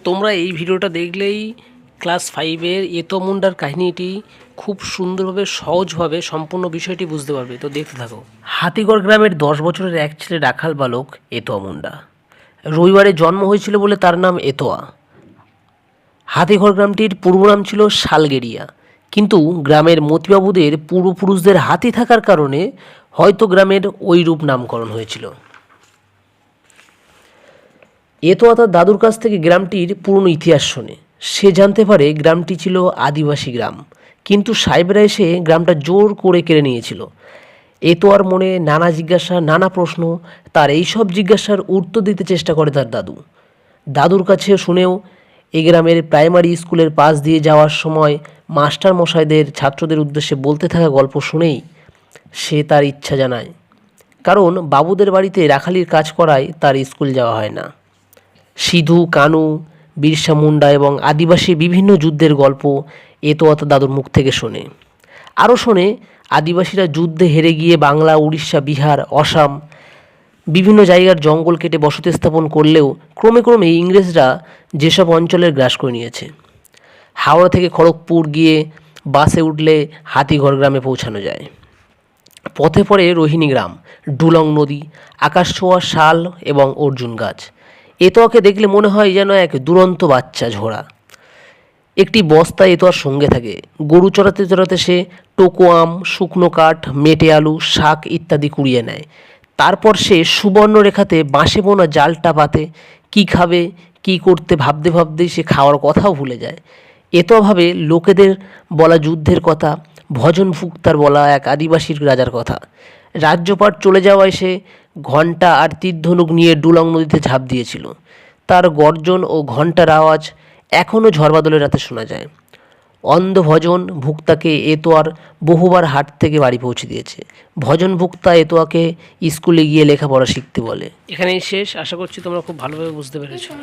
তোমরা এই ভিডিওটা দেখলেই ক্লাস 5-এর এতো মুন্ডার কাহিনীটি খুব সুন্দরভাবে সহজভাবে সম্পূর্ণ বিষয়টি বুঝতে পারবে। তো দেখতে থাকো। হাতিগড় গ্রামের 10 বছরের এক ছেলে রাখাল বালক এতোয়া মুন্ডা। রবিবারে জন্ম হয়েছিল বলে তার নাম এতোয়া। হাতিগড় গ্রামটির পূর্ব নাম ছিল শালগেরিয়া, কিন্তু গ্রামের মতিবাবুদের পূর্বপুরুষদের হাতি থাকার কারণে হয়তো গ্রামের ওই রূপ নামকরণ হয়েছিল। এতোয়া তার দাদুর কাছ থেকে গ্রামটির পুরনো ইতিহাস শোনে। সে জানতে পারে গ্রামটি ছিল আদিবাসী গ্রাম, কিন্তু সাহেবরা এসে গ্রামটা জোর করে কেড়ে নিয়েছিল। এতোয়ার মনে নানা জিজ্ঞাসা, নানা প্রশ্ন। তার এইসব জিজ্ঞাসার উত্তর দিতে চেষ্টা করে তার দাদু। দাদুর কাছে শুনেও এই গ্রামের প্রাইমারি স্কুলের পাশ দিয়ে যাওয়ার সময় মাস্টার মশাইদের ছাত্রদের উদ্দেশ্যে বলতে থাকা গল্প শুনেই সে তার ইচ্ছা জানায়, কারণ বাবুদের বাড়িতে রাখালির কাজ করায় তার স্কুল যাওয়া হয় না। সিধু কানু, বিরসা মুন্ডা এবং আদিবাসী বিভিন্ন যুদ্ধের গল্প এতোয়া তার দাদুর মুখ থেকে শোনে। আরও শোনে আদিবাসীরা যুদ্ধে হেরে গিয়ে বাংলা, উড়িষ্যা, বিহার, অসম বিভিন্ন জায়গার জঙ্গল কেটে বসতি স্থাপন করলেও ক্রমে ক্রমে ইংরেজরা যেসব অঞ্চলের গ্রাস করে নিয়েছে। হাওড়া থেকে খড়গপুর গিয়ে বাসে উঠলে হাতিগড় গ্রামে পৌঁছানো যায়। পথে পড়ে রোহিণী গ্রাম, ডুলং নদী, আকাশছোঁয়া শাল এবং অর্জুন গাছ। এতোয়াকে দেখলে মনে হয় যেন এক দুরন্ত বাচ্চা ঝোড়া। একটি বস্তা এতোয়ার সঙ্গে থাকে। গরু চড়াতে চড়াতে সে টোকো আম, শুকনো কাঠ, মেটে আলু, শাক ইত্যাদি কুড়িয়ে নেয়। তারপর সে সুবর্ণ রেখাতে বাঁশে বোনা জালটা পাতে। কী খাবে, কী করতে ভাবতে ভাবতেই সে খাওয়ার কথাও ভুলে যায়। এতোয়া ভাবে লোকেদের বলা যুদ্ধের কথা, ভজন ফুক্তার বলা এক আদিবাসীর রাজার কথা। রাজ্যপাট চলে যাওয়ায় সে ঘণ্টা আর তীরধনুক নিয়ে ডুলং নদীতে ঝাঁপ দিয়েছিল। তার গর্জন ও ঘণ্টার আওয়াজ এখনও ঝড়বাদলের রাতে শোনা যায়। অন্ধ ভজন ভুক্তাকে এতোয়ার বহুবার হাট থেকে বাড়ি পৌঁছে দিয়েছে। ভজন ভুক্তা এতোয়াকে স্কুলে গিয়ে লেখাপড়া শিখতে বলে। এখানেই শেষ। আশা করছি তোমরা খুব ভালোভাবে বুঝতে পেরেছো।